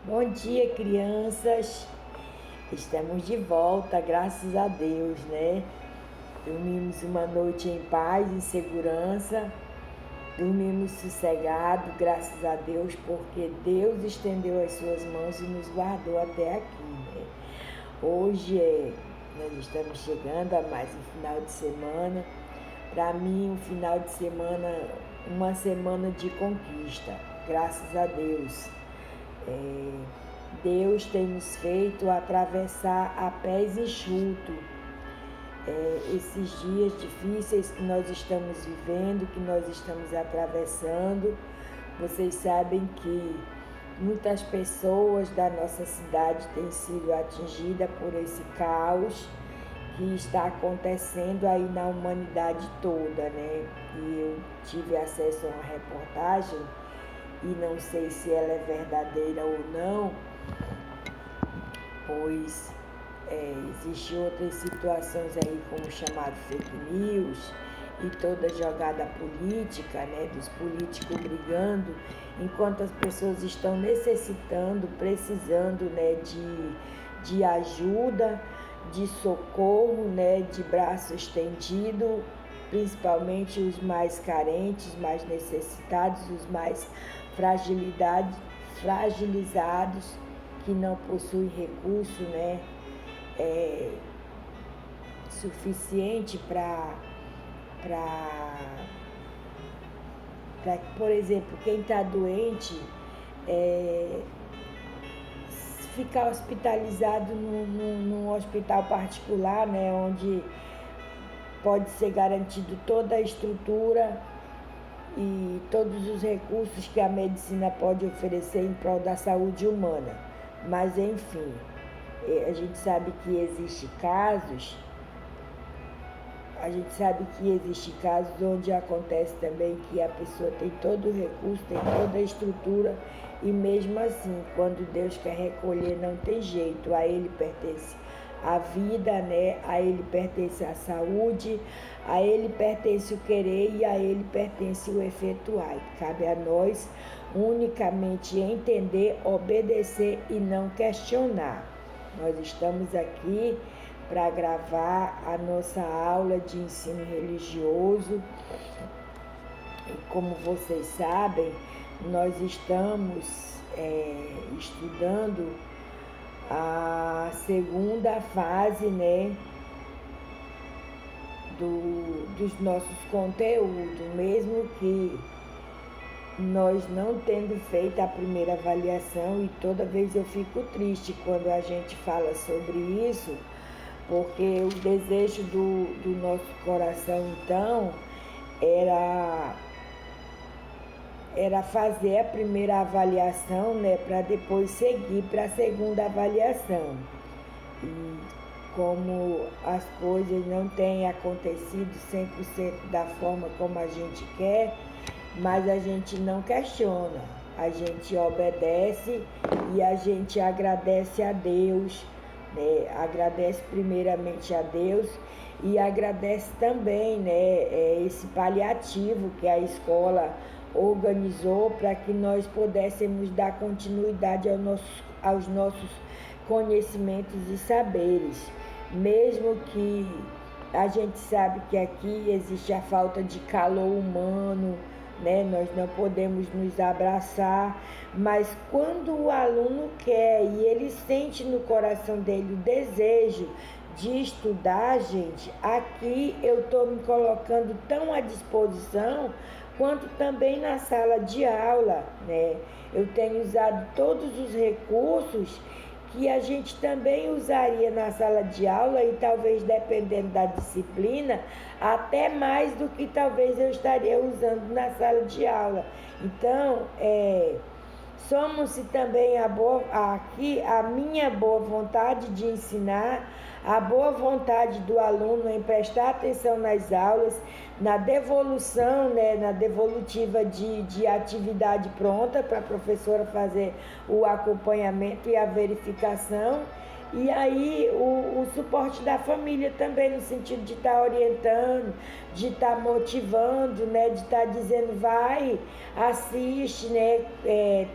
Bom dia, crianças. Estamos de volta, graças a Deus, né? Dormimos uma noite em paz e segurança. Dormimos sossegado, graças a Deus, porque Deus estendeu as suas mãos e nos guardou até aqui, né? Hoje nós estamos chegando a mais um final de semana. Para mim, um final de semana, uma semana de conquista, graças a Deus. Deus tem nos feito atravessar a pés enxutos esses dias difíceis que nós estamos vivendo, que nós estamos atravessando. Vocês sabem que muitas pessoas da nossa cidade têm sido atingidas por esse caos que está acontecendo aí na humanidade toda, né? E eu tive acesso a uma reportagem e não sei se ela é verdadeira ou não, pois existem outras situações aí como chamado fake news e toda jogada política, né, dos políticos brigando, enquanto as pessoas estão necessitando, precisando, né, de ajuda, de socorro, né, de braço estendido, principalmente os mais carentes, mais necessitados, os mais fragilizados, que não possuem recurso, né, suficiente para, por exemplo, quem está doente, ficar hospitalizado num hospital particular, né, onde pode ser garantido toda a estrutura e todos os recursos que a medicina pode oferecer em prol da saúde humana. Mas, enfim, a gente sabe que existem casos onde acontece também que a pessoa tem todo o recurso, tem toda a estrutura e mesmo assim, quando Deus quer recolher, não tem jeito. A Ele pertence a vida, né? A Ele pertence a saúde, a Ele pertence o querer e a Ele pertence o efetuar. Cabe a nós unicamente entender, obedecer e não questionar. Nós estamos aqui para gravar a nossa aula de ensino religioso. E como vocês sabem, nós estamos estudando a segunda fase, né, dos nossos conteúdos, mesmo que nós não tendo feito a primeira avaliação, e toda vez eu fico triste quando a gente fala sobre isso, porque o desejo do nosso coração, então, era fazer a primeira avaliação, né, para depois seguir para a segunda avaliação. E como as coisas não têm acontecido 100% da forma como a gente quer, mas a gente não questiona, a gente obedece e a gente agradece a Deus, né? Agradece primeiramente a Deus e agradece também, né, esse paliativo que a escola organizou para que nós pudéssemos dar continuidade aos nossos conhecimentos e saberes, mesmo que a gente sabe que aqui existe a falta de calor humano, né? Nós não podemos nos abraçar, mas quando o aluno quer e ele sente no coração dele o desejo de estudar, gente, aqui eu estou me colocando tão à disposição quanto também na sala de aula, né? Eu tenho usado todos os recursos que a gente também usaria na sala de aula e talvez, dependendo da disciplina, até mais do que talvez eu estaria usando na sala de aula. Então, somos-se também aqui a minha boa vontade de ensinar, a boa vontade do aluno em prestar atenção nas aulas, na devolução, né, na devolutiva de atividade pronta para a professora fazer o acompanhamento e a verificação, E aí o suporte da família também, no sentido de estar orientando, de estar motivando, né? De estar dizendo, vai, assiste, né?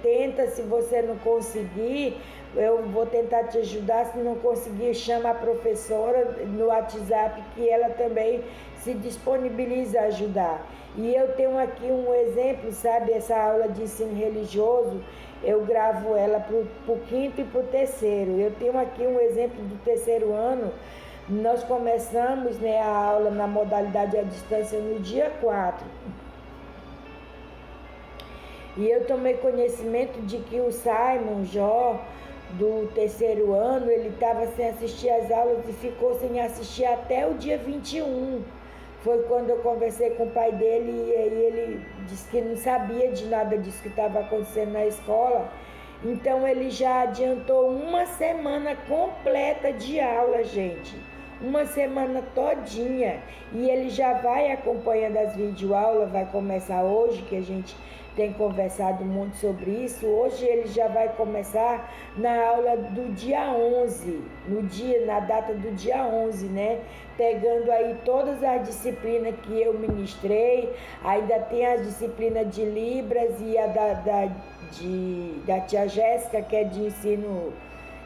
Tenta, se você não conseguir, eu vou tentar te ajudar, se não conseguir, chama a professora no WhatsApp, que ela também se disponibiliza a ajudar. E eu tenho aqui um exemplo, sabe, essa aula de ensino religioso, eu gravo ela para o quinto e para o terceiro. Eu tenho aqui um exemplo do terceiro ano. Nós começamos, né, a aula na modalidade à distância no dia 4. E eu tomei conhecimento de que o Simon Jó, do terceiro ano, ele estava sem assistir às aulas e ficou sem assistir até o dia 21. Foi quando eu conversei com o pai dele e ele disse que não sabia de nada disso que estava acontecendo na escola. Então ele já adiantou uma semana completa de aula, gente. Uma semana todinha. E ele já vai acompanhando as videoaulas, vai começar hoje, que a gente tem conversado muito sobre isso. Hoje ele já vai começar na aula do dia 11, na data do dia 11, né? Pegando aí todas as disciplinas que eu ministrei, ainda tem a disciplina de Libras e a da tia Jéssica, que é de ensino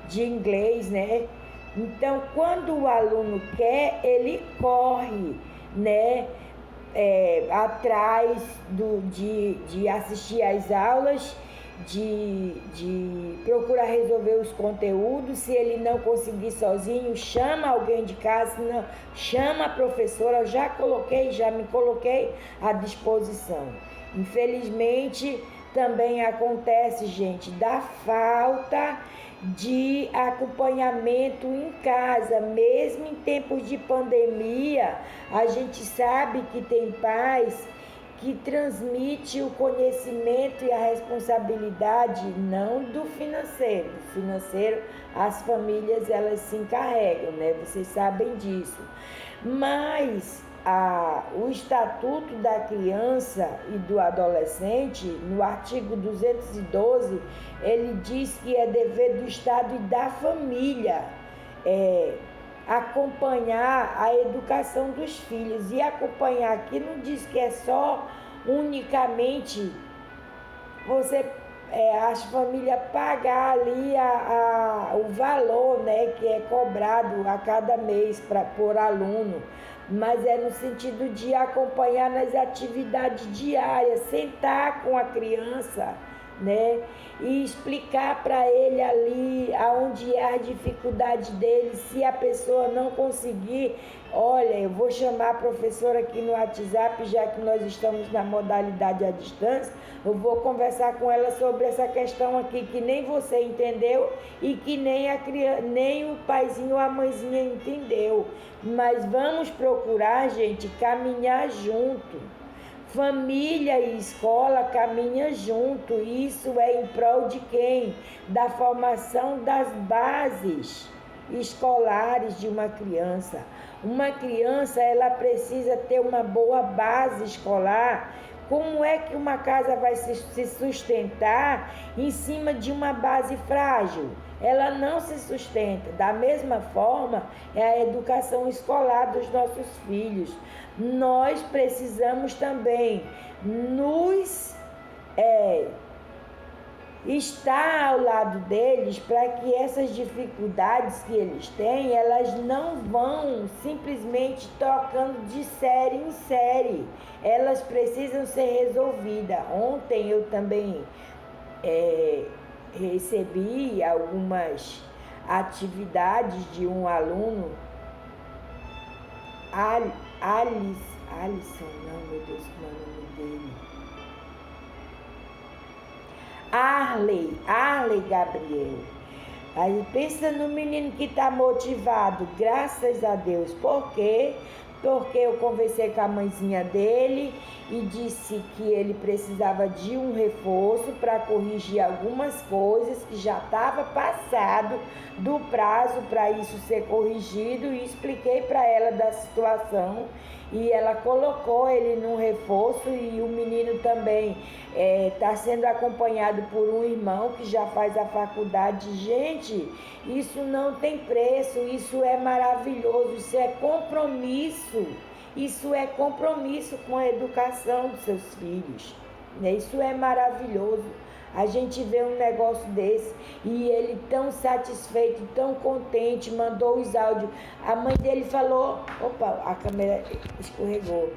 de inglês, né? Então, quando o aluno quer, ele corre, né? Atrás de assistir às aulas, de procurar resolver os conteúdos. Se ele não conseguir sozinho, chama alguém de casa, não, chama a professora. Eu já me coloquei à disposição. Infelizmente, também acontece, gente, da falta de acompanhamento em casa, mesmo em tempos de pandemia. A gente sabe que tem pais que transmite o conhecimento e a responsabilidade não do financeiro. Do financeiro, as famílias, elas se encarregam, né? Vocês sabem disso. Mas o Estatuto da Criança e do Adolescente, no artigo 212, ele diz que é dever do Estado e da família acompanhar a educação dos filhos. E acompanhar aqui não diz que é só unicamente você, as famílias pagar ali o valor, né, que é cobrado a cada mês por aluno, mas é no sentido de acompanhar nas atividades diárias, sentar com a criança, né, e explicar para ele ali aonde é a dificuldade dele. Se a pessoa não conseguir, olha, eu vou chamar a professora aqui no WhatsApp, já que nós estamos na modalidade à distância, eu vou conversar com ela sobre essa questão aqui que nem você entendeu e que nem o paizinho ou a mãezinha entendeu. Mas vamos procurar, gente, caminhar junto. Família e escola caminham junto. Isso é em prol de quem? Da formação das bases escolares de uma criança. Uma criança, ela precisa ter uma boa base escolar. Como é que uma casa vai se sustentar em cima de uma base frágil? Ela não se sustenta. Da mesma forma, é a educação escolar dos nossos filhos. Nós precisamos também estar ao lado deles para que essas dificuldades que eles têm, elas não vão simplesmente tocando de série em série. Elas precisam ser resolvidas. Ontem eu também recebi algumas atividades de um aluno, Alisson, não, meu Deus, como é o nome dele? Arley Gabriel. Aí pensa no menino que está motivado, graças a Deus. Por quê? Porque eu conversei com a mãezinha dele e disse que ele precisava de um reforço para corrigir algumas coisas que já estava passado do prazo para isso ser corrigido, e expliquei para ela da situação e ela colocou ele num reforço, e o menino também está sendo acompanhado por um irmão que já faz a faculdade. Gente, isso não tem preço, isso é maravilhoso, isso é compromisso. Isso é compromisso com a educação dos seus filhos, né? Isso é maravilhoso. A gente vê um negócio desse e ele tão satisfeito, tão contente, mandou os áudios. A mãe dele falou, opa, a câmera escorregou.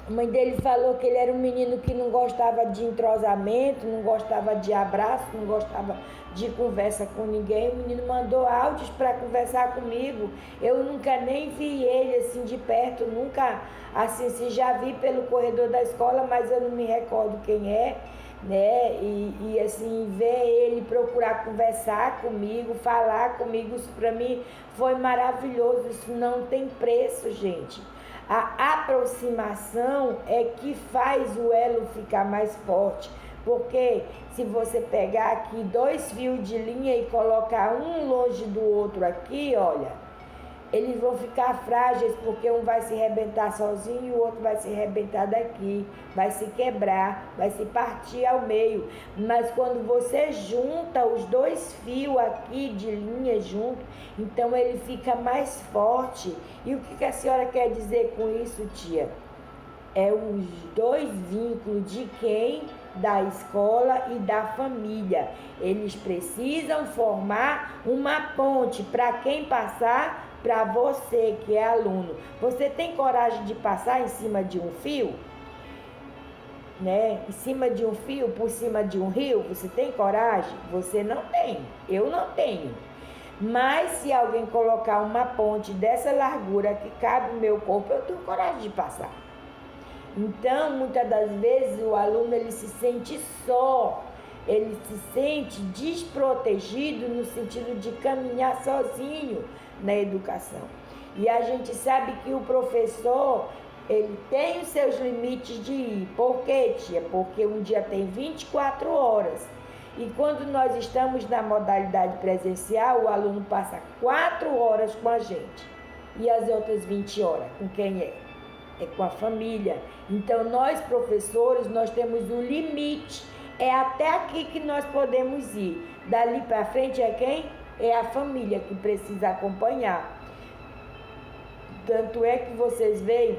A mãe dele falou que ele era um menino que não gostava de entrosamento, não gostava de abraço, não gostava de conversa com ninguém. O menino mandou áudios para conversar comigo. Eu nunca nem vi ele assim de perto, nunca assim, se já vi pelo corredor da escola, mas eu não me recordo quem é, né? E assim, ver ele procurar conversar comigo, falar comigo, isso para mim foi maravilhoso. Isso não tem preço, gente. A aproximação é que faz o elo ficar mais forte, porque se você pegar aqui 2 fios de linha e colocar um longe do outro aqui, olha, eles vão ficar frágeis, porque um vai se arrebentar sozinho e o outro vai se arrebentar daqui, vai se quebrar, vai se partir ao meio. Mas quando você junta os 2 fios aqui de linha junto, então ele fica mais forte. E o que a senhora quer dizer com isso, tia? É os 2 vínculos de quem? Da escola e da família. Eles precisam formar uma ponte para quem passar, para você que é aluno. Você tem coragem de passar em cima de um fio? Né? Em cima de um fio, por cima de um rio? Você tem coragem? Você não tem. Eu não tenho. Mas se alguém colocar uma ponte dessa largura que cabe no meu corpo, eu tenho coragem de passar. Então, muitas das vezes, o aluno ele se sente só, ele se sente desprotegido no sentido de caminhar sozinho na educação. E a gente sabe que o professor, ele tem os seus limites de ir. Por quê, tia? Porque um dia tem 24 horas. E quando nós estamos na modalidade presencial, o aluno passa 4 horas com a gente. E as outras 20 horas, com quem é? É com a família. Então, nós professores, nós temos um limite. É até aqui que nós podemos ir. Dali para frente é quem? É a família que precisa acompanhar. Tanto é que vocês veem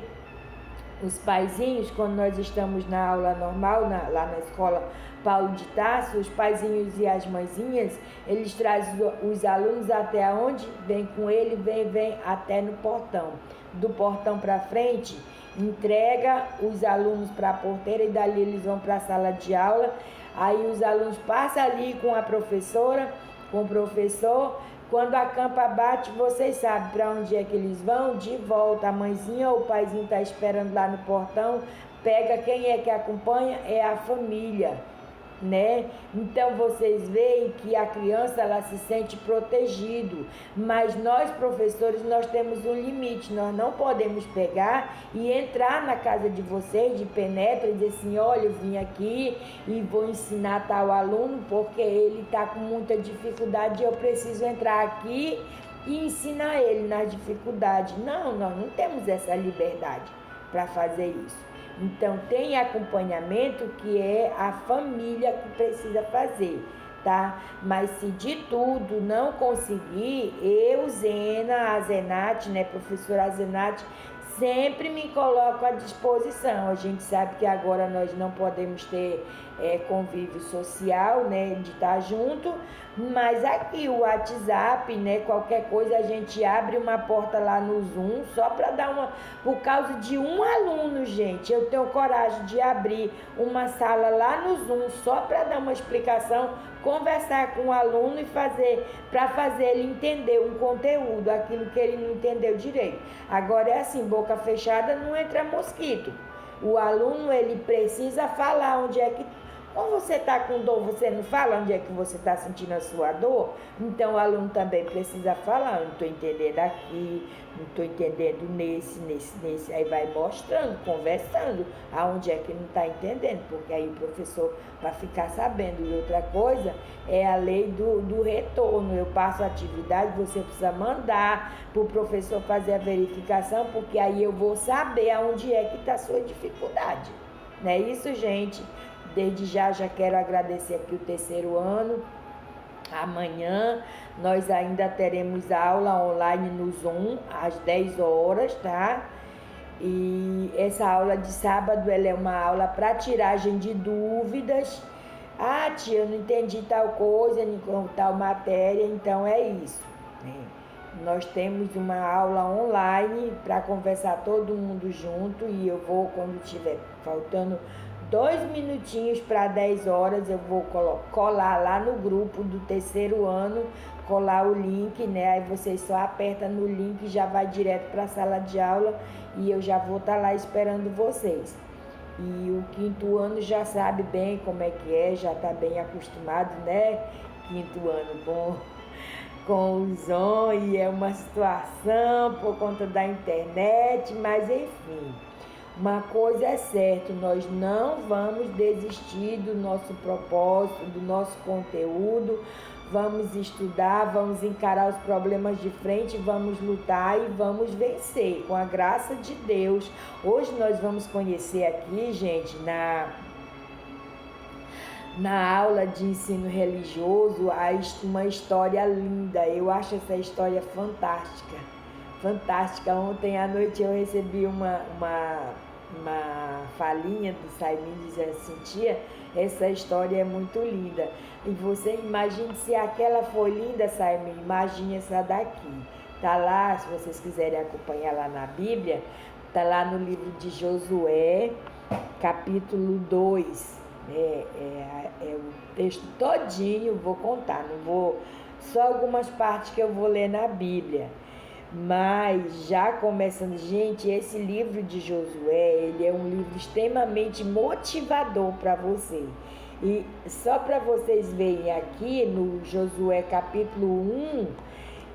os paizinhos, quando nós estamos na aula normal, lá na escola Paulo de Tarso, os paizinhos e as mãezinhas, eles trazem os alunos até onde? Vem com ele, vem até no portão. Do portão para frente, entrega os alunos para a porteira e dali eles vão para a sala de aula. Aí os alunos passam ali com a professora, com o professor. Quando a campa bate, vocês sabem para onde é que eles vão? De volta. A mãezinha ou o paizinho está esperando lá no portão. Pega quem é que acompanha? É a família, né? Então vocês veem que a criança ela se sente protegido, mas nós professores nós temos um limite. Nós não podemos pegar e entrar na casa de vocês de penetra e dizer assim, olha, eu vim aqui e vou ensinar tal aluno porque ele está com muita dificuldade e eu preciso entrar aqui e ensinar ele nas dificuldades. Não, nós não temos essa liberdade para fazer isso. Então, tem acompanhamento que é a família que precisa fazer, tá? Mas se de tudo não conseguir, eu, Zena, a Zenate, né, professora Zenate, sempre me coloco à disposição. A gente sabe que agora nós não podemos ter convívio social, né, de estar junto, mas aqui o WhatsApp, né, qualquer coisa a gente abre uma porta lá no Zoom só para dar uma, por causa de um aluno, gente, eu tenho coragem de abrir uma sala lá no Zoom só para dar uma explicação, conversar com o aluno e para fazer ele entender um conteúdo, aquilo que ele não entendeu direito. Agora é assim, boca fechada não entra mosquito. O aluno ele precisa falar onde é que Quando você está com dor, você não fala onde é que você está sentindo a sua dor? Então o aluno também precisa falar, eu não estou entendendo aqui, não estou entendendo nesse. Aí vai mostrando, conversando, aonde é que não está entendendo, porque aí o professor vai ficar sabendo. E outra coisa é a lei do retorno. Eu passo a atividade, você precisa mandar para o professor fazer a verificação, porque aí eu vou saber aonde é que está a sua dificuldade. Não é isso, gente? Desde já quero agradecer aqui o terceiro ano. Amanhã nós ainda teremos aula online no Zoom às 10 horas, tá? E essa aula de sábado, ela é uma aula para tiragem de dúvidas. Ah, tia, eu não entendi tal coisa, tal matéria, então é isso, né? Nós temos uma aula online para conversar todo mundo junto e eu vou, quando tiver faltando 2 minutinhos para 10 horas, eu vou colar lá no grupo do terceiro ano, colar o link, né? Aí vocês só apertam no link e já vai direto para a sala de aula e eu já vou estar lá esperando vocês. E o quinto ano já sabe bem como é que é, já está bem acostumado, né? Quinto ano com o Zoom, e é uma situação por conta da internet, mas enfim. Uma coisa é certa, nós não vamos desistir do nosso propósito, do nosso conteúdo, vamos estudar, vamos encarar os problemas de frente, vamos lutar e vamos vencer, com a graça de Deus. Hoje nós vamos conhecer aqui, gente, na aula de ensino religioso, uma história linda. Eu acho essa história fantástica. Fantástica. Ontem à noite eu recebi uma falinha do Saimin dizendo assim: tia, essa história é muito linda. E você imagine, se aquela foi linda, Saimin, imagine essa daqui. Tá lá, se vocês quiserem acompanhar lá na Bíblia, tá lá no livro de Josué, capítulo 2. É o texto todinho, vou contar, não vou, só algumas partes que eu vou ler na Bíblia. Mas já começando, gente, esse livro de Josué, ele é um livro extremamente motivador para você. E só para vocês verem aqui no Josué capítulo 1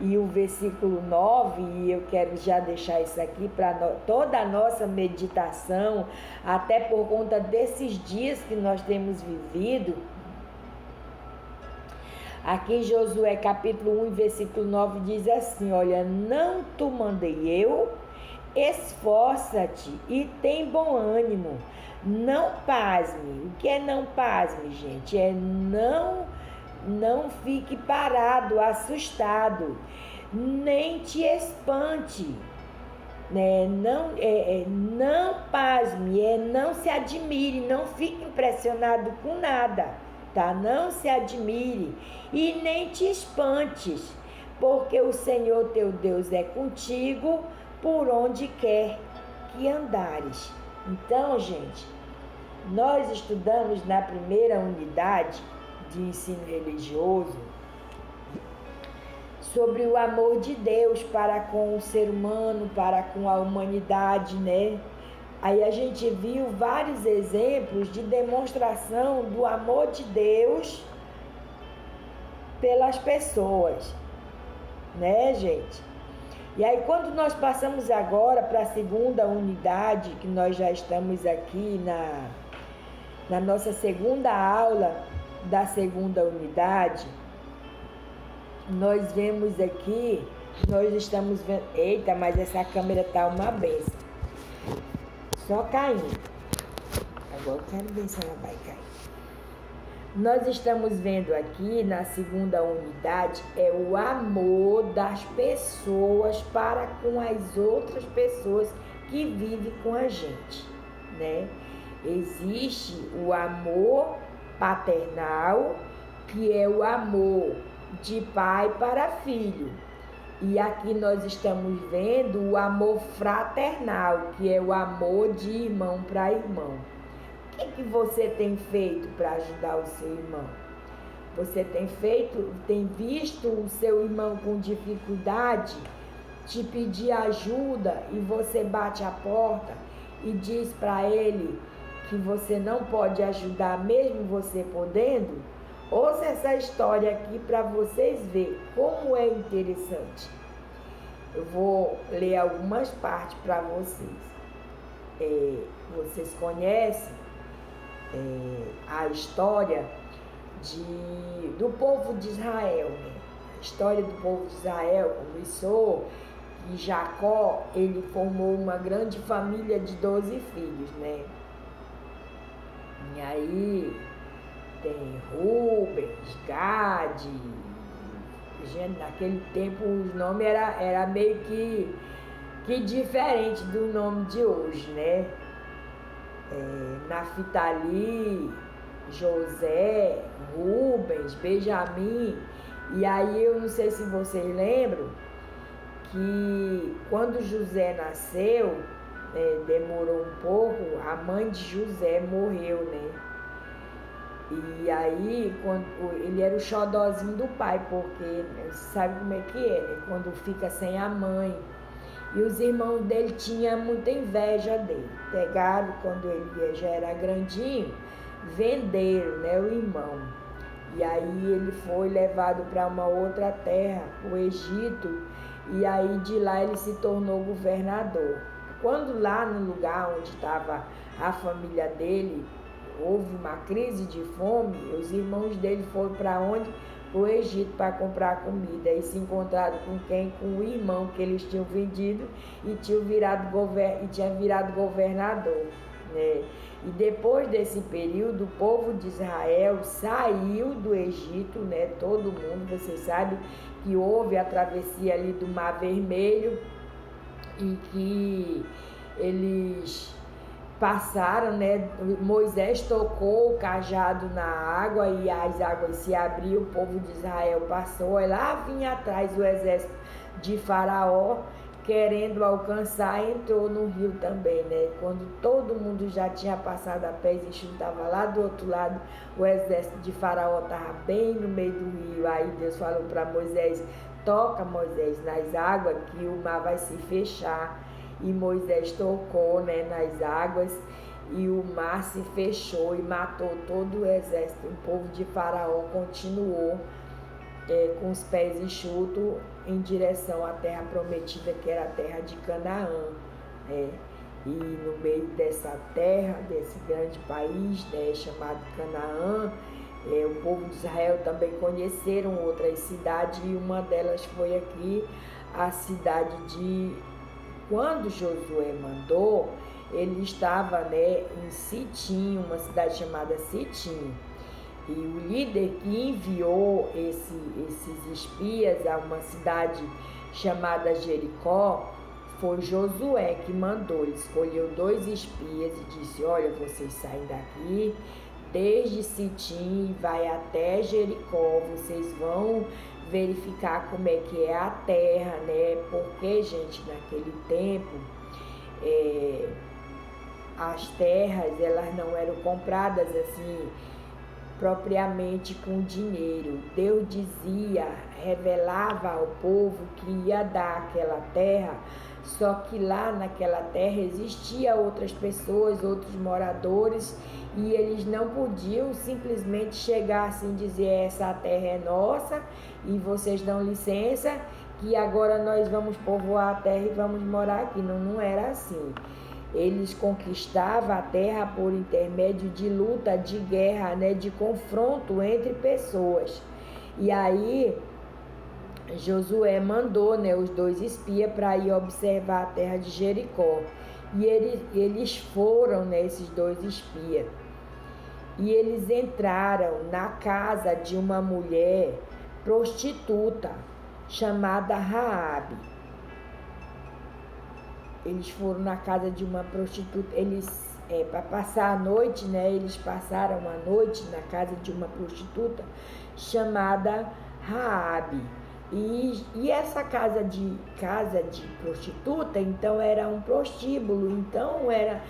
e o versículo 9, e eu quero já deixar isso aqui para toda a nossa meditação, até por conta desses dias que nós temos vivido. Aqui em Josué capítulo 1, versículo 9 diz assim: olha, não te mandei eu, esforça-te e tem bom ânimo, não pasme. O que é não pasme, gente? É não fique parado, assustado, nem te espante, né? Não pasme, não se admire, não fique impressionado com nada, tá? Não se admire e nem te espantes, porque o Senhor teu Deus é contigo por onde quer que andares. Então, gente, nós estudamos na primeira unidade de ensino religioso sobre o amor de Deus para com o ser humano, para com a humanidade, né? Aí a gente viu vários exemplos de demonstração do amor de Deus pelas pessoas, né, gente? E aí quando nós passamos agora para a segunda unidade, que nós já estamos aqui na nossa segunda aula da segunda unidade, nós vemos aqui, nós estamos vendo, eita, mas essa câmera tá uma benção, só caindo, agora eu quero ver se ela vai cair. Nós estamos vendo aqui na segunda unidade é o amor das pessoas para com as outras pessoas que vivem com a gente, né? Existe o amor paternal, que é o amor de pai para filho. E aqui nós estamos vendo o amor fraternal, que é o amor de irmão para irmão. O que você tem feito para ajudar o seu irmão? Você tem visto o seu irmão com dificuldade, te pedir ajuda e você bate a porta e diz para ele que você não pode ajudar mesmo você podendo, ouça essa história aqui para vocês verem como é interessante. Eu vou ler algumas partes para vocês. Vocês conhecem a história do povo de Israel, né? A história do povo de Israel começou que Jacó, ele formou uma grande família de 12 filhos, né? E aí tem Rubens, Gade, gente, naquele tempo os nomes era meio que diferente do nome de hoje, né? Naftali, José, Rubens, Benjamim. E aí eu não sei se vocês lembram que quando José nasceu, demorou um pouco, a mãe de José morreu, né? E aí ele era o xodózinho do pai, porque sabe como é que é, né? Quando fica sem a mãe. E os irmãos dele tinham muita inveja dele. Pegaram, quando ele já era grandinho, venderam, né, o irmão. E aí ele foi levado para uma outra terra, o Egito, e aí de lá ele se tornou governador. Quando lá no lugar onde estava a família dele, houve uma crise de fome, os irmãos dele foram para onde? Para o Egito para comprar comida. E se encontraram com quem? Com o irmão que eles tinham vendido e tinha virado governador, né? E depois desse período, o povo de Israel saiu do Egito, né? Todo mundo, vocês sabem que houve a travessia ali do Mar Vermelho e que eles passaram, né? Moisés tocou o cajado na água e as águas se abriram, o povo de Israel passou, aí lá vinha atrás o exército de Faraó, querendo alcançar, entrou no rio também, né? Quando todo mundo já tinha passado a pés e estava lá do outro lado, o exército de Faraó estava bem no meio do rio. Aí Deus falou para Moisés: toca, Moisés, nas águas que o mar vai se fechar. E Moisés tocou, né, nas águas e o mar se fechou e matou todo o exército. O povo de Faraó continuou com os pés enxutos em direção à terra prometida, que era a terra de Canaã. E no meio dessa terra, desse grande país, né, chamado Canaã, o povo de Israel também conheceram outras cidades, e uma delas foi aqui, a cidade de... Quando Josué mandou, ele estava, né, em Sitim, uma cidade chamada Sitim. E o líder que enviou esses espias a uma cidade chamada Jericó foi Josué que mandou. Ele escolheu 2 espias e disse: olha, vocês saem daqui, desde Sitim vai até Jericó, vocês vão verificar como é que é a terra, né? Porque, gente, naquele tempo as terras, elas não eram compradas assim propriamente com dinheiro. Deus dizia, revelava ao povo que ia dar aquela terra, só que lá naquela terra existia outras pessoas, outros moradores, e eles não podiam simplesmente chegar assim e dizer: essa terra é nossa e vocês dão licença que agora nós vamos povoar a terra e vamos morar aqui. Não, não era assim. Eles conquistavam a terra por intermédio de luta, de guerra, né, de confronto entre pessoas. E aí Josué mandou, né, os 2 espias para ir observar a terra de Jericó. E eles foram, né, esses 2 espias. E eles entraram na casa de uma mulher prostituta chamada Raabe. Eles foram na casa de uma prostituta, para passar a noite, né? Eles passaram a noite na casa de uma prostituta chamada Raabe. E essa casa de prostituta, então, era um prostíbulo. Então era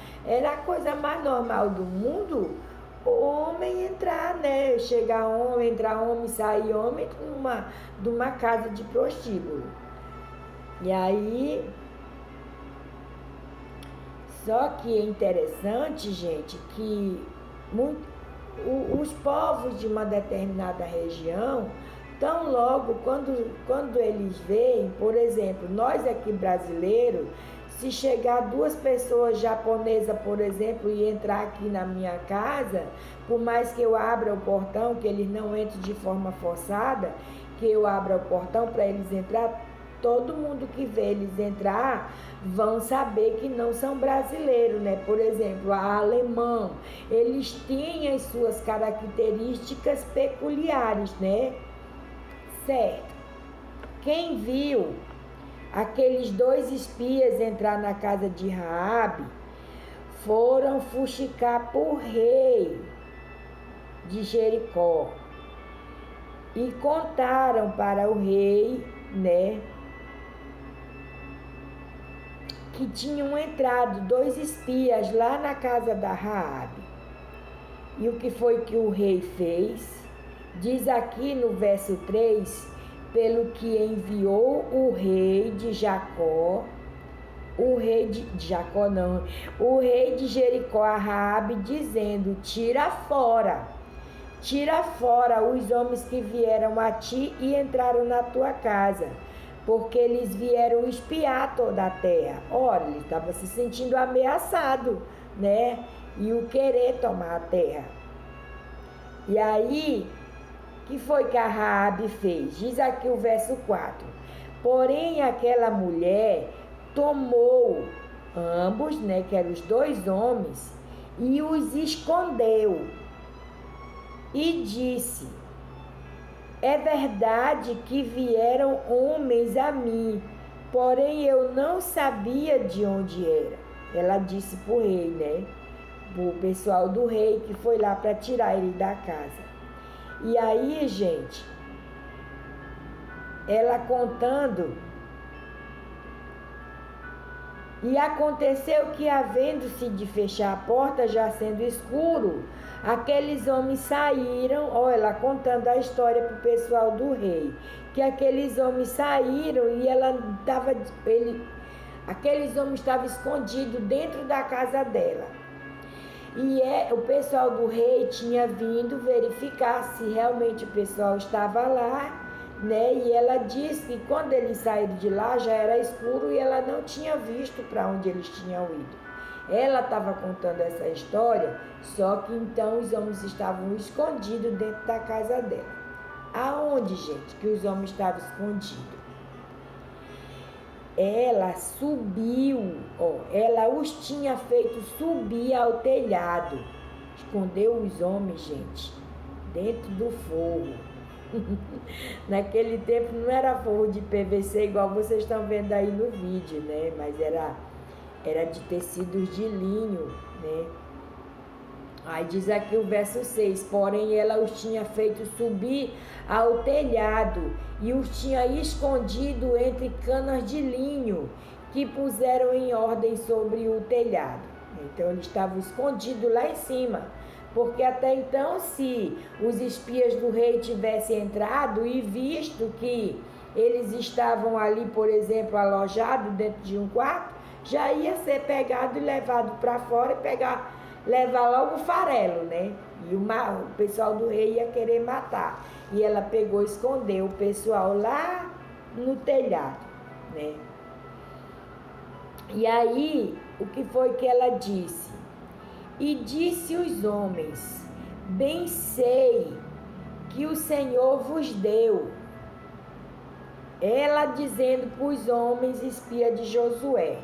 a coisa mais normal do mundo, o homem entrar, né? Chegar homem, entrar homem, sair homem de uma casa de prostíbulo. E aí Só que é interessante, gente, que os povos de uma determinada região, tão logo quando eles veem, por exemplo, nós aqui brasileiros, se chegar 2 pessoas japonesas, por exemplo, e entrar aqui na minha casa, por mais que eu abra o portão, que eles não entrem de forma forçada, que eu abra o portão para eles entrar, todo mundo que vê eles entrar vão saber que não são brasileiros, né? Por exemplo, a alemão, eles têm as suas características peculiares, né? Certo. Quem viu aqueles 2 espias entrar na casa de Raabe foram fuxicar por rei de Jericó e contaram para o rei, né, que tinham entrado 2 espias lá na casa da Raabe. E o que foi que o rei fez? Diz aqui no verso 3, pelo que enviou o rei de Jacó, o rei de Jericó a Raabe, dizendo: tira fora os homens que vieram a ti e entraram na tua casa, porque eles vieram espiar toda a terra. Ora, ele estava se sentindo ameaçado, né? E o querer tomar a terra. E aí, o que foi que a Raabe fez? Diz aqui o verso 4. Porém, aquela mulher tomou ambos, né, que eram os 2 homens, e os escondeu. E disse: é verdade que vieram homens a mim, porém eu não sabia de onde era. Ela disse para o rei, né? O pessoal do rei que foi lá para tirar ele da casa. E aí, gente, ela contando, e aconteceu que, havendo-se de fechar a porta, já sendo escuro, aqueles homens saíram, ó, ela contando a história para o pessoal do rei, que aqueles homens saíram e aqueles homens estavam escondidos dentro da casa dela. E o pessoal do rei tinha vindo verificar se realmente o pessoal estava lá, né? E ela disse que quando eles saíram de lá já era escuro e ela não tinha visto para onde eles tinham ido. Ela estava contando essa história, só que então os homens estavam escondidos dentro da casa dela. Aonde, gente, que os homens estavam escondidos? Ela subiu, ela os tinha feito subir ao telhado. Escondeu os homens, gente, dentro do forro. Naquele tempo não era forro de PVC igual vocês estão vendo aí no vídeo, né? Mas era de tecidos de linho, né? Aí diz aqui o verso 6, porém ela os tinha feito subir ao telhado e os tinha escondido entre canas de linho que puseram em ordem sobre o telhado. Então eles estavam escondidos lá em cima, porque até então, se os espias do rei tivessem entrado e visto que eles estavam ali, por exemplo, alojados dentro de um quarto, já ia ser pegado e levado para fora e levar logo o farelo, né? E o pessoal do rei ia querer matar. E ela pegou e escondeu o pessoal lá no telhado, né? E aí, o que foi que ela disse? E disse os homens: bem sei que o Senhor vos deu. Ela dizendo para os homens espia de Josué.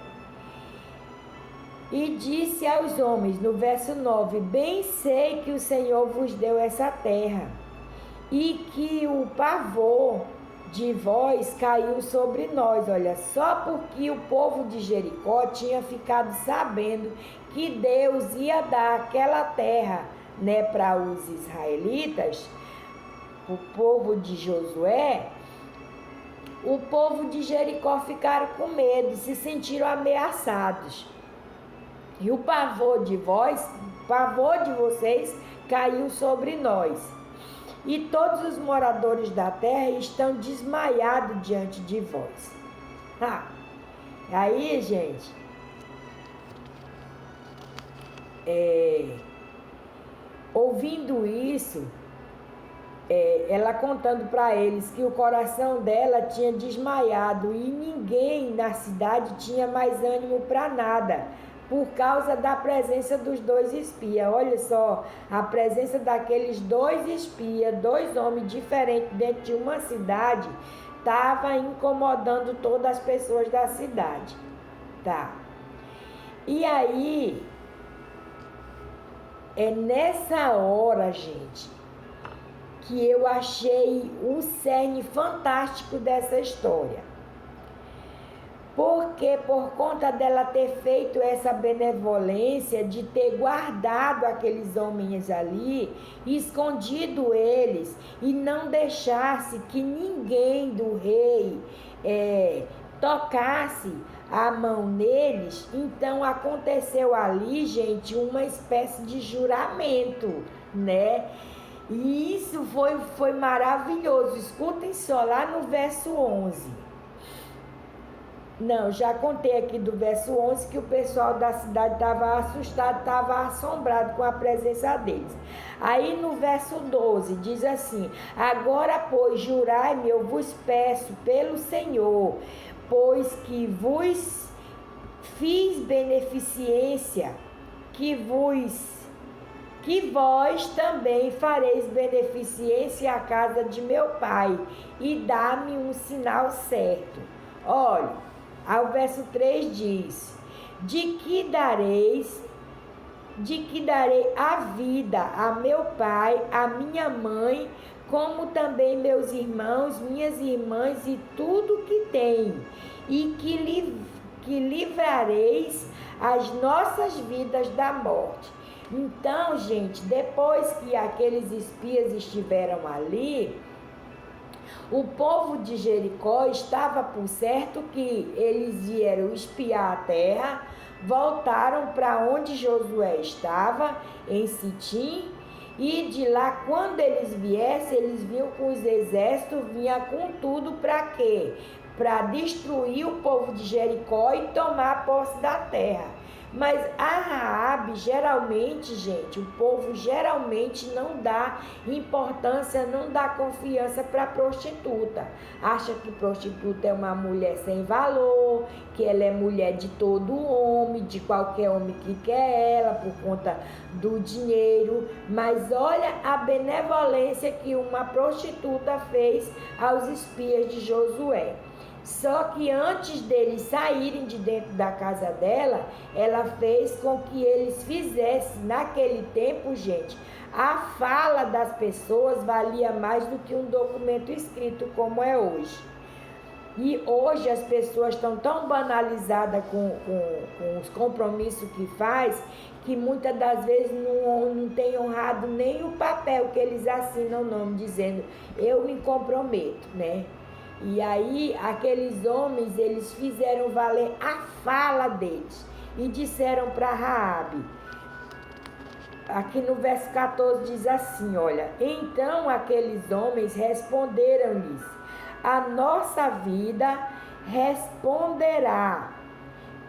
E disse aos homens, no verso 9, bem sei que o Senhor vos deu essa terra, e que o pavor de vós caiu sobre nós. Olha, só porque o povo de Jericó tinha ficado sabendo que Deus ia dar aquela terra, né, para os israelitas, o povo de Josué, o povo de Jericó ficaram com medo, se sentiram ameaçados. E o pavor de vocês caiu sobre nós. E todos os moradores da terra estão desmaiados diante de vós. Aí, gente, ouvindo isso, ela contando para eles que o coração dela tinha desmaiado e ninguém na cidade tinha mais ânimo para nada, por causa da presença dos 2 espias. Olha só, a presença daqueles 2 espias, 2 homens diferentes dentro de uma cidade, estava incomodando todas as pessoas da cidade, tá? E aí, é nessa hora, gente, que eu achei o cerne fantástico dessa história. Porque por conta dela ter feito essa benevolência, de ter guardado aqueles homens ali, escondido eles, e não deixasse que ninguém do rei tocasse a mão neles, então aconteceu ali, gente, uma espécie de juramento, né? E isso foi maravilhoso. Escutem só lá no verso 11. Não, já contei aqui do verso 11 que o pessoal da cidade estava assustado, estava assombrado com a presença deles. Aí no verso 12 diz assim: agora, pois, jurai-me, eu vos peço pelo Senhor, pois que vos fiz beneficência, que vós também fareis beneficência à casa de meu pai, e dá-me um sinal certo. Olha, ao verso 3 diz: de que darei a vida a meu pai, a minha mãe, como também meus irmãos, minhas irmãs e tudo que tem, e que livrareis as nossas vidas da morte. Então, gente, depois que aqueles espias estiveram ali, o povo de Jericó estava por certo que eles vieram espiar a terra, voltaram para onde Josué estava, em Sitim, e de lá, quando eles viessem, eles vinham com os exércitos, vinha com tudo para quê? Para destruir o povo de Jericó e tomar posse da terra. Mas a Raabe, geralmente, gente, o povo geralmente não dá importância, não dá confiança para prostituta. Acha que prostituta é uma mulher sem valor, que ela é mulher de todo homem, de qualquer homem que quer ela, por conta do dinheiro. Mas olha a benevolência que uma prostituta fez aos espias de Josué. Só que antes deles saírem de dentro da casa dela, ela fez com que eles fizessem, naquele tempo, gente, a fala das pessoas valia mais do que um documento escrito como é hoje. E hoje as pessoas estão tão banalizadas com os compromissos que faz, que muitas das vezes não tem honrado nem o papel que eles assinam o nome, dizendo, eu me comprometo, né? E aí, aqueles homens, eles fizeram valer a fala deles e disseram para Raabe, aqui no verso 14 diz assim, olha, então aqueles homens responderam-lhes, a nossa vida responderá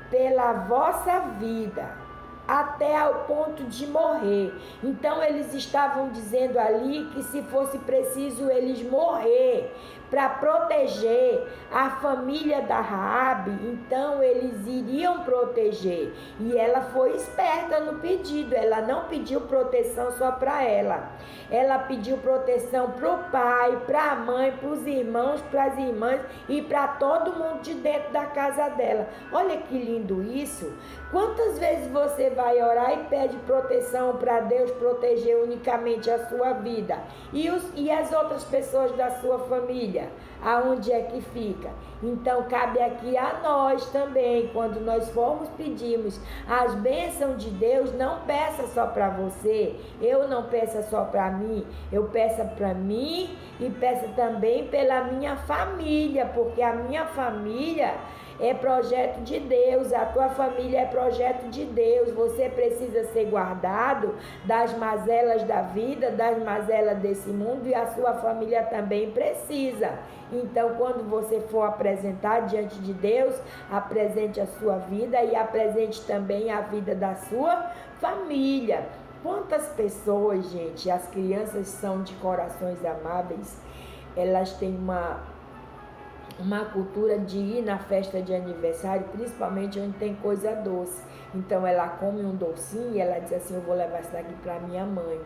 pela vossa vida, até ao ponto de morrer. Então eles estavam dizendo ali que se fosse preciso eles morrer para proteger a família da Raabe, então eles iriam proteger. E ela foi esperta no pedido, ela não pediu proteção só para ela. Ela pediu proteção para o pai, para a mãe, para os irmãos, para as irmãs e para todo mundo de dentro da casa dela. Olha que lindo isso. Quantas vezes você vai orar e pede proteção para Deus proteger unicamente a sua vida? E as outras pessoas da sua família? Aonde é que fica? Então cabe aqui a nós também, quando nós formos pedirmos as bênçãos de Deus, não peça só para você, eu não peça só para mim, eu peça para mim e peça também pela minha família, porque a minha família é projeto de Deus, a tua família é projeto de Deus. Você precisa ser guardado das mazelas da vida, das mazelas desse mundo, e a sua família também precisa. Então, quando você for apresentar diante de Deus, apresente a sua vida e apresente também a vida da sua família. Quantas pessoas, gente, as crianças são de corações amáveis, elas têm uma cultura de ir na festa de aniversário, principalmente onde tem coisa doce. Então ela come um docinho e ela diz assim: eu vou levar isso daqui para minha mãe,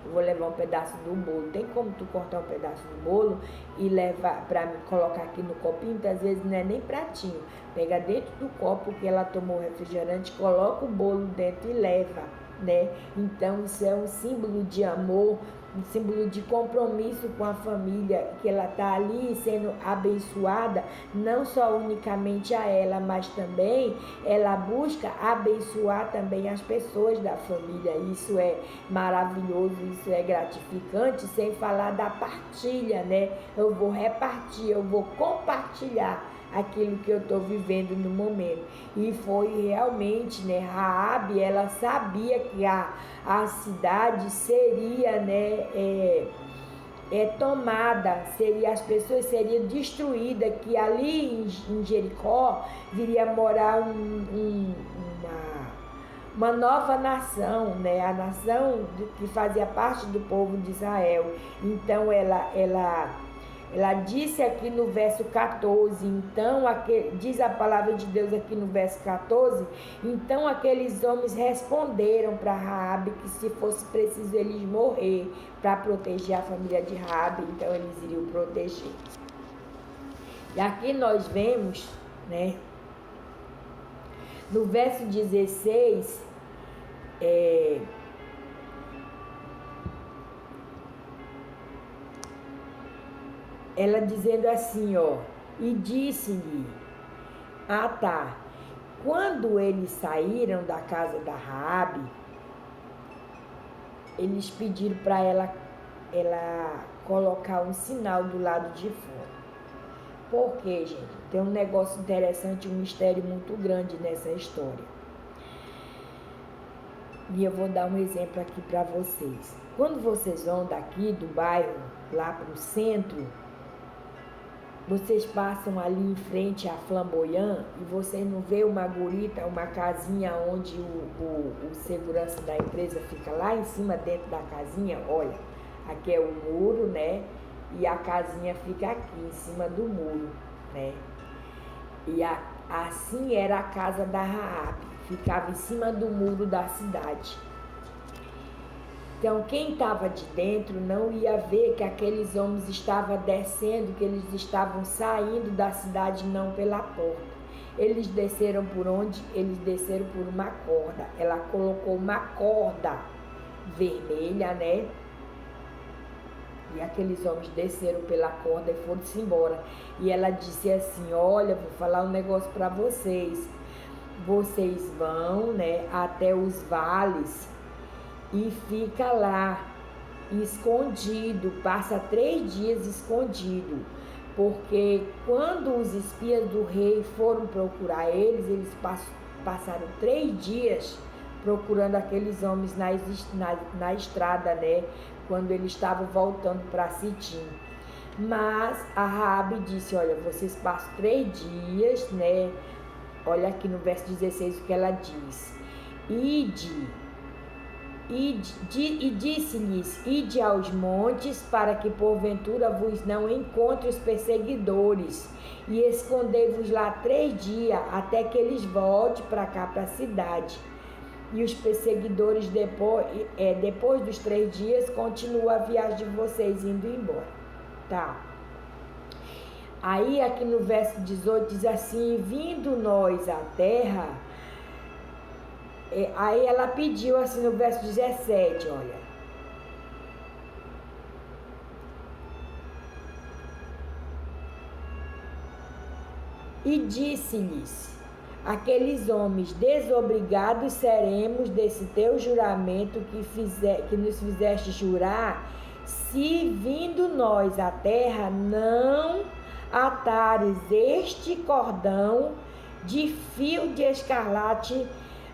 eu vou levar um pedaço do bolo. Tem como tu cortar um pedaço do bolo e levar para colocar aqui no copinho? Então, às vezes não é nem pratinho. Pega dentro do copo que ela tomou refrigerante, coloca o bolo dentro e leva, né? Então isso é um símbolo de amor, um símbolo de compromisso com a família, que ela está ali sendo abençoada, não só unicamente a ela, mas também ela busca abençoar também as pessoas da família. Isso é maravilhoso, isso é gratificante, sem falar da partilha, né? Eu vou repartir, eu vou compartilhar aquilo que eu estou vivendo no momento. E foi realmente, né, Raabe, ela sabia que a cidade seria, né, tomada, as pessoas seriam destruídas, que ali em Jericó viria morar uma nova nação, né, a nação que fazia parte do povo de Israel. Então ela disse aqui no verso 14, então, diz a palavra de Deus aqui no verso 14, então aqueles homens responderam para Raabe que se fosse preciso eles morrer para proteger a família de Raabe, então eles iriam proteger. E aqui nós vemos, né, no verso 16, ela dizendo assim, ó, e disse-lhe, quando eles saíram da casa da Raabe, eles pediram para ela colocar um sinal do lado de fora. Por quê, gente? Tem um negócio interessante, um mistério muito grande nessa história. E eu vou dar um exemplo aqui para vocês. Quando vocês vão daqui do bairro lá para o centro, vocês passam ali em frente à Flamboyant e vocês não vê uma gurita, uma casinha onde o segurança da empresa fica lá em cima dentro da casinha? Olha, aqui é o muro, né? E a casinha fica aqui em cima do muro, né? E assim era a casa da Raabe, ficava em cima do muro da cidade. Então, quem estava de dentro não ia ver que aqueles homens estavam descendo, que eles estavam saindo da cidade, não pela porta. Eles desceram por onde? Eles desceram por uma corda. Ela colocou uma corda vermelha, né? E aqueles homens desceram pela corda e foram-se embora. E ela disse assim: olha, vou falar um negócio para vocês. Vocês vão, né, até os vales e fica lá, escondido, passa 3 dias escondido, porque quando os espias do rei foram procurar eles passaram 3 dias procurando aqueles homens na estrada, né, quando eles estavam voltando para Sitim. Mas a Raabe disse: olha, vocês passam 3 dias, né, olha aqui no verso 16 o que ela diz: e disse-lhes: ide aos montes, para que porventura vos não encontre os perseguidores, e escondei-vos lá 3 dias, até que eles voltem para cá, para a cidade. E os perseguidores, depois dos 3 dias, continuam a viagem de vocês indo embora. Tá? Aí aqui no verso 18 diz assim: vindo nós à terra. Aí ela pediu assim no verso 17, olha. E disse-lhes: aqueles homens, desobrigados seremos desse teu juramento que nos fizeste jurar, se vindo nós à terra não atares este cordão de fio de escarlate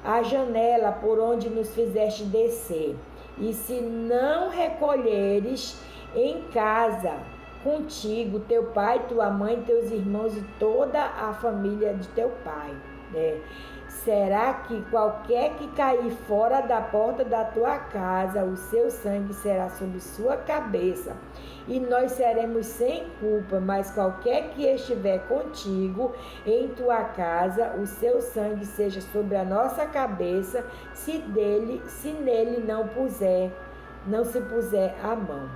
à janela por onde nos fizeste descer. E se não recolheres em casa contigo teu pai, tua mãe, teus irmãos e toda a família de teu pai, né? Será que qualquer que cair fora da porta da tua casa, o seu sangue será sobre sua cabeça, e nós seremos sem culpa, mas qualquer que estiver contigo em tua casa, o seu sangue seja sobre a nossa cabeça, se nele não se puser a mão.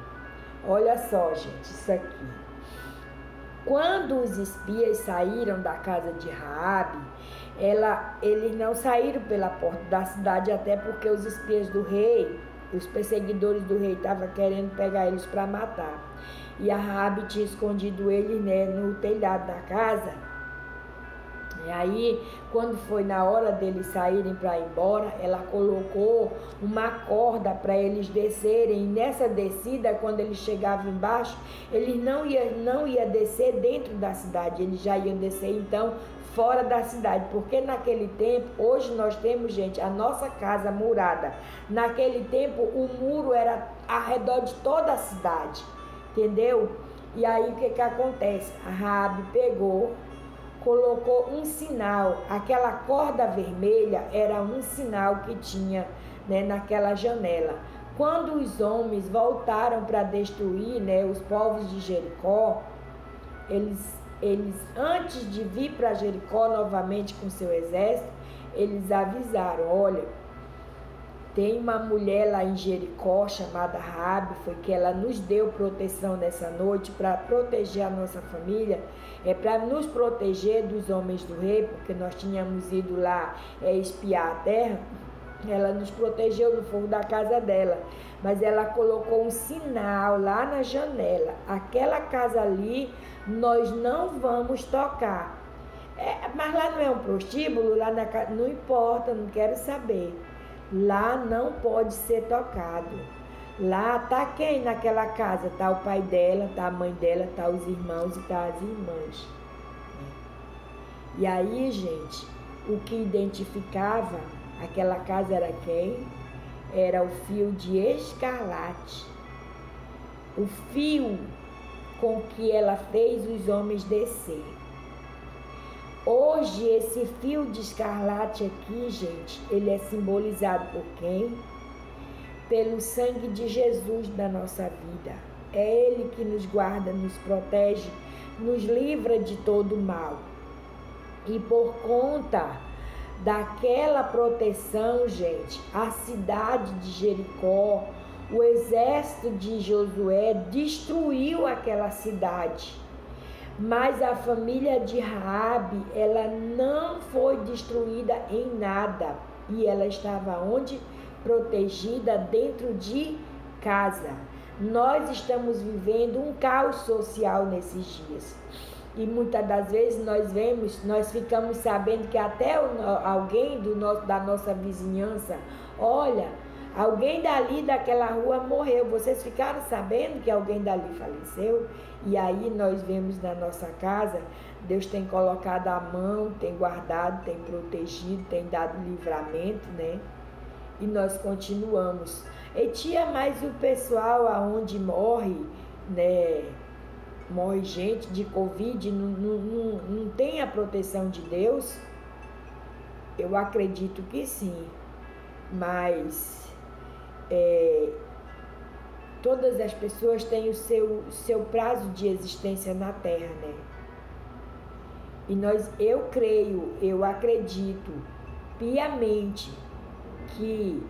Olha só, gente, isso aqui. Quando os espias saíram da casa de Raabe, eles não saíram pela porta da cidade, até porque os espias do rei, os perseguidores do rei, estavam querendo pegar eles para matar. E a Raabe tinha escondido eles, né, no telhado da casa. E aí, quando foi na hora deles saírem para ir embora, ela colocou uma corda para eles descerem. E nessa descida, quando eles chegavam embaixo, eles não iam descer dentro da cidade, eles já iam descer então fora da cidade, porque naquele tempo, hoje nós temos, gente, a nossa casa murada. Naquele tempo, o muro era ao redor de toda a cidade, entendeu? E aí, o que acontece? A Raabe pegou, colocou um sinal, aquela corda vermelha era um sinal que tinha, né, naquela janela. Quando os homens voltaram para destruir, né, os povos de Jericó, eles antes de vir para Jericó novamente com seu exército, eles avisaram: olha, tem uma mulher lá em Jericó chamada Raabe, foi que ela nos deu proteção nessa noite para proteger a nossa família, para nos proteger dos homens do rei, porque nós tínhamos ido lá espiar a terra. Ela nos protegeu do fogo da casa dela, mas ela colocou um sinal lá na janela: aquela casa ali nós não vamos tocar. Mas lá não é um prostíbulo, lá na casa, não importa, não quero saber. Lá não pode ser tocado. Lá tá quem naquela casa? Tá o pai dela, tá a mãe dela, tá os irmãos e tá as irmãs. E aí, gente, o que identificava aquela casa era quem? Era o fio de escarlate. O fio com que ela fez os homens descer. Hoje, esse fio de escarlate aqui, gente, ele é simbolizado por quem? Pelo sangue de Jesus da nossa vida. É Ele que nos guarda, nos protege, nos livra de todo mal. E por conta daquela proteção, gente, a cidade de Jericó, o exército de Josué destruiu aquela cidade. Mas a família de Raabe, ela não foi destruída em nada. E ela estava onde? Protegida dentro de casa. Nós estamos vivendo um caos social nesses dias. E muitas das vezes nós ficamos sabendo que até alguém da nossa vizinhança, olha, alguém dali daquela rua morreu. Vocês ficaram sabendo que alguém dali faleceu? E aí nós vemos na nossa casa, Deus tem colocado a mão, tem guardado, tem protegido, tem dado livramento, né? E nós continuamos. E tia, mas o pessoal aonde morre, né? Morre gente de Covid, não tem a proteção de Deus? Eu acredito que sim, mas todas as pessoas têm o seu prazo de existência na Terra, né? E eu acredito piamente que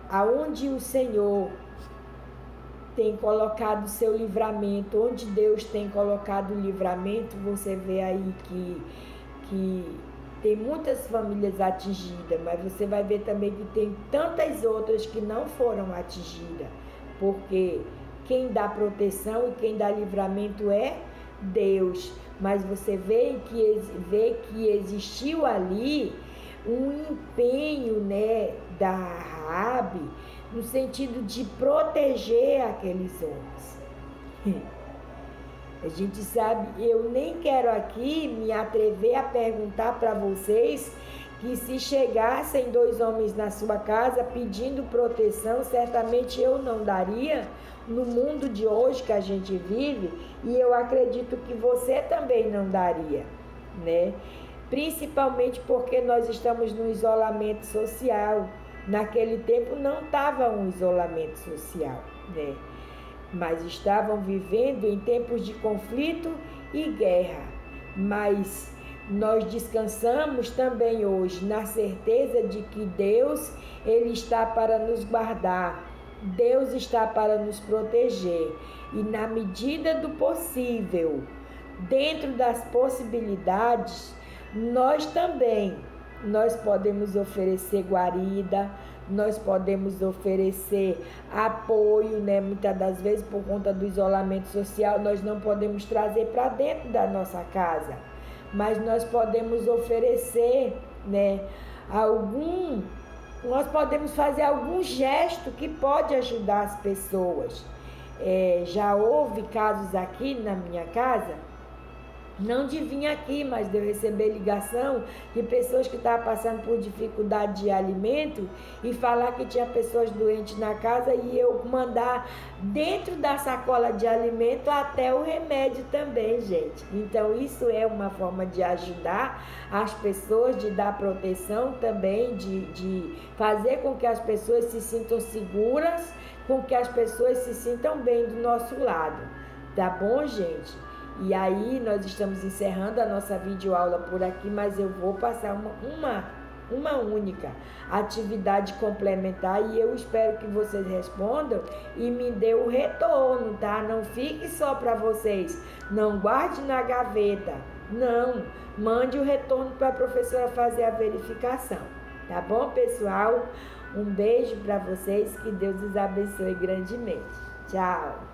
aonde o Senhor tem colocado o seu livramento, onde Deus tem colocado o livramento, você vê aí que tem muitas famílias atingidas, mas você vai ver também que tem tantas outras que não foram atingidas, porque quem dá proteção e quem dá livramento é Deus. Mas você vê que existiu ali um empenho, né, da Raabe, no sentido de proteger aqueles homens. A gente sabe, eu nem quero aqui me atrever a perguntar para vocês que se chegassem 2 homens na sua casa pedindo proteção, certamente eu não daria no mundo de hoje que a gente vive, e eu acredito que você também não daria, né? Principalmente porque nós estamos no isolamento social. Naquele tempo não estava um isolamento social, né? Mas estavam vivendo em tempos de conflito e guerra. Mas nós descansamos também hoje na certeza de que Deus, Ele está para nos guardar, Deus está para nos proteger. E na medida do possível, dentro das possibilidades, nós podemos oferecer guarida, nós podemos oferecer apoio, né? Muitas das vezes, por conta do isolamento social, nós não podemos trazer para dentro da nossa casa, mas nós podemos oferecer, né, nós podemos fazer algum gesto que pode ajudar as pessoas. Já houve casos aqui na minha casa, não de vir aqui, mas de eu receber ligação de pessoas que estavam passando por dificuldade de alimento e falar que tinha pessoas doentes na casa e eu mandar dentro da sacola de alimento até o remédio também, gente. Então isso é uma forma de ajudar as pessoas, de dar proteção também, de fazer com que as pessoas se sintam seguras, com que as pessoas se sintam bem do nosso lado. Tá bom, gente? E aí nós estamos encerrando a nossa videoaula por aqui, mas eu vou passar uma única atividade complementar e eu espero que vocês respondam e me dê o retorno, tá? Não fique só para vocês, não guarde na gaveta, não, mande o retorno para a professora fazer a verificação, tá bom, pessoal? Um beijo para vocês, que Deus os abençoe grandemente. Tchau!